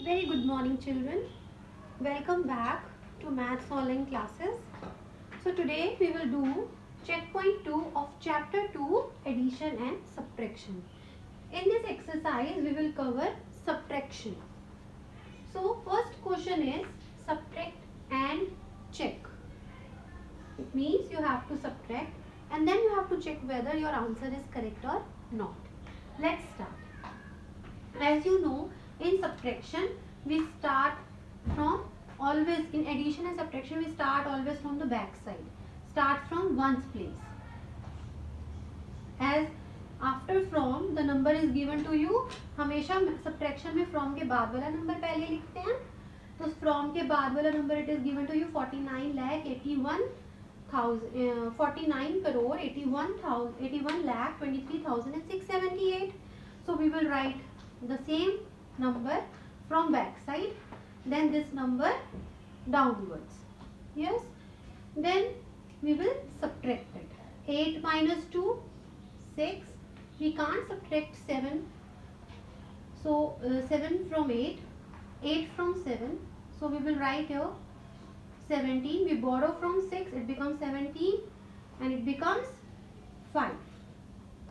Very good morning, children. Welcome back to Maths Online classes. So today we will do checkpoint 2 of chapter 2, addition and subtraction. In this exercise we will cover subtraction. So first question is subtract and check. It means you have to subtract and then you have to check whether your answer is correct or not. Let's start. As you know, in subtraction we start from always, in addition and subtraction we start always from the back side, start from ones place. As after from the number is given to you, हमेशा subtraction में from के बाद वाला number पहले लिखते हैं. तो from के बाद वाला number it is given to you 49 crore 81 lakh 23,678. So we will write the same number from back side, then this number downwards. Yes, then we will subtract it. 8 minus 2, 6. We can't subtract 7, so 7 from 8, 8 from 7, so we will write here 17. We borrow from 6, it becomes 17 and it becomes 5.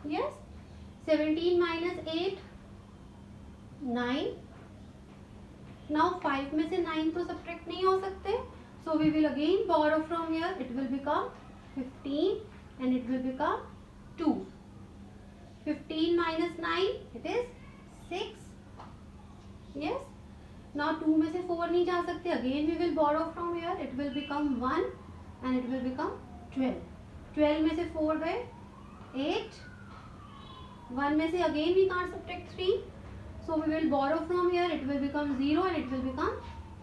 Yes, 17 minus 8, 9. Now 5 में से 9 तो subtract नहीं हो सकते, so we will again borrow from here. It will become 15 and it will become 2. 15 minus 9, it is 6. Yes. Now 2 में से 4 नहीं जा सकते, again we will borrow from here. It will become 1 and it will become 12. 12 में से 4 गए 8. 1 में से again we can't subtract 3. So we will borrow from here. It will become 0 and it will become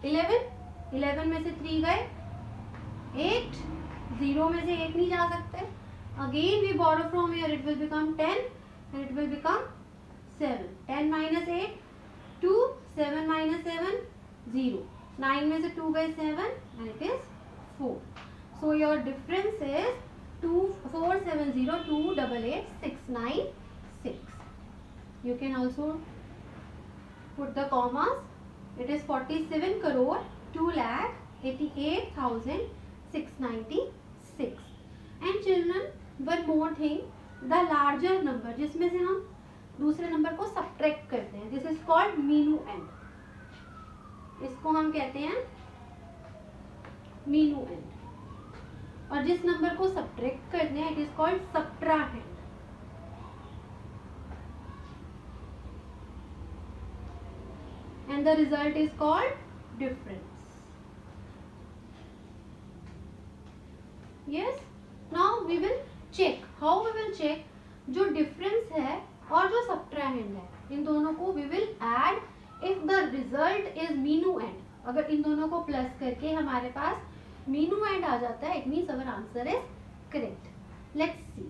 11. 11 में से 3 गए 8. 0 में से 1 नहीं जा सकते. Again we borrow from here. It will become 10 and it will become 7. 10 minus 8, 2. 7 minus 7, 0. 9 में से 2 गए 7 and it is 4. So your difference is 4702 88 696. You can also put the commas. It is 47 crore 2 lakh 88,696. And children, one more thing, the larger number जिसमें से हम दूसरे number को subtract करते हैं, दिस इज कॉल्ड minuend. इसको हम कहते हैं minuend. और जिस नंबर को सब्ट्रैक्ट करते हैं, it is called subtrahend. And the result is called difference. Yes. Now we will check. How we will check? जो difference है और जो subtrahend है, इन दोनों को we will add if the result is minuend. अगर इन दोनों को प्लस करके हमारे पास minuend आ जाता है, it means our answer is correct. Let's see.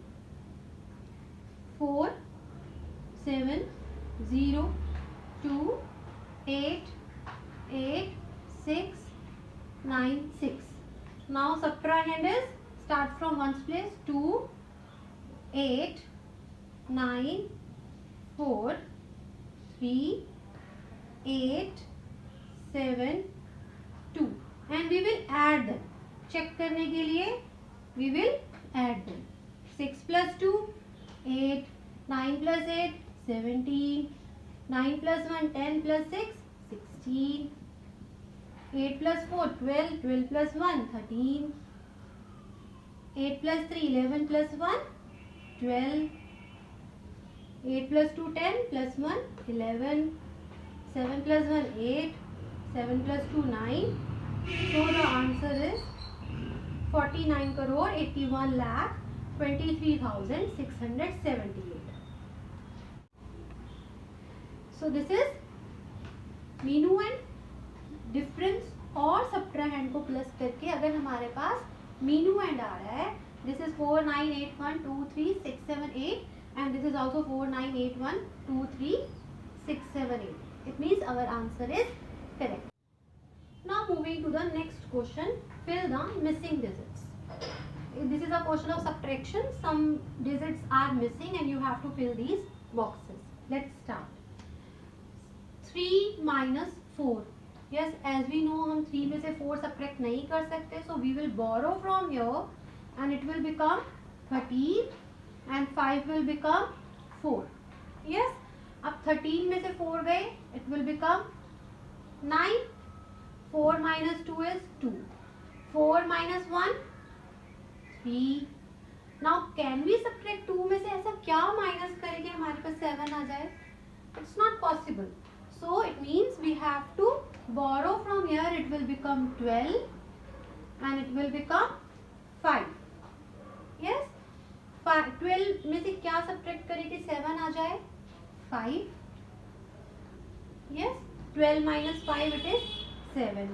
4 7 0 2 8 8 6 9 6. Now subtrahend is start from ones place. 2 8 9 4 3 8 7 2 and we will add them. Check करने के लिए we will add them. 6 plus 2 8, 9 plus 8 17, 9 plus 1 10 plus 6 16, 8 plus 4 12, 12 plus 1 13, 8 plus 3 11 plus 1 12, 8 plus 2 10 plus 1 11, 7 plus 1 8, 7 plus 2 9. So the answer is 49 crore 81 lakh 23,678. So this is minuend. Difference और subtrahend को plus करके अगर हमारे पास minuend आ रहा है, this is 498123 678 and this is also 498123 678. It means our answer is correct. Now moving to the next question, fill the missing digits. This is a question of subtraction. Some digits are missing and you have to fill these boxes. Let's start. 3 minus 4. Yes, as we know हम 3 में से 4 subtract नहीं कर सकते, so we will borrow from here and it will become 13 and 5 will become 4. Yes, अब 13 में से 4 गए, it will become 9. 4 minus 2 is 2. 4 minus 1 3. Now can we subtract 2 में से ऐसा क्या माइनस करें कि हमारे पास 7 आ जाए? It's not possible. So it means we have to borrow from here. It will become 12 and it will become 5. Yes, 12 में से क्या subtract करें कि 7 आ जाए? 5. Yes, 12 minus 5 it is 7.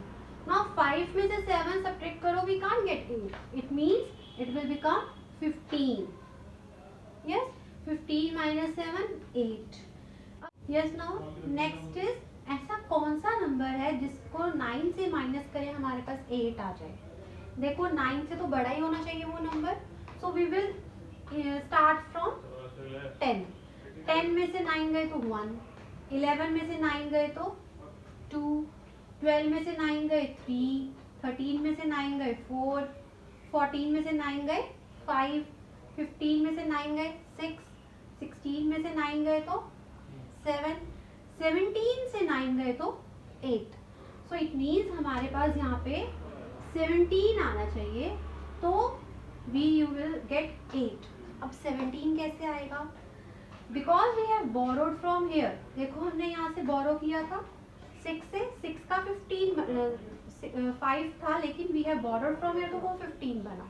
Now 5 में से 7 subtract करो, we can't get 8. It means it will become 15. Yes, 15 minus 7 8. Yes, now next is ऐसा कौन सा नंबर है जिसको 9 से माइनस करें हमारे पास 8 आ जाए? देखो 9 से तो बड़ा ही होना चाहिए वो number, so we will start from 10. 10 में से 9 गए तो 1, 11 में से 9 गए तो 2, 12 में से 9 गए 3, 13 में से 9 गए 4, 14 में से 9 गए 5, 15 में से 9 गए 6, 16 में से 9 गए तो 7, 17 से 9 गए तो 8. सो इट मीन्स हमारे पास यहाँ पे 17 आना चाहिए, तो वी यू विल गेट 8. अब 17 कैसे आएगा? Because we have borrowed from here. देखो हमने यहाँ से बोरो किया था 6 से, 6 का 5 था, लेकिन we have borrowed from here तो वो 15 बना.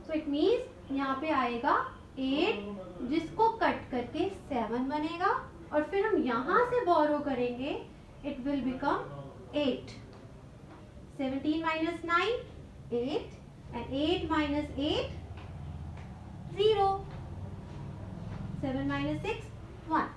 सो इट मीन्स यहाँ पे आएगा 8 जिसको कट करके 7 बनेगा, और फिर हम यहाँ से बोरो करेंगे, it will become 8. 17 minus 9 8 and 8 minus 8 0. 7 minus 6 1.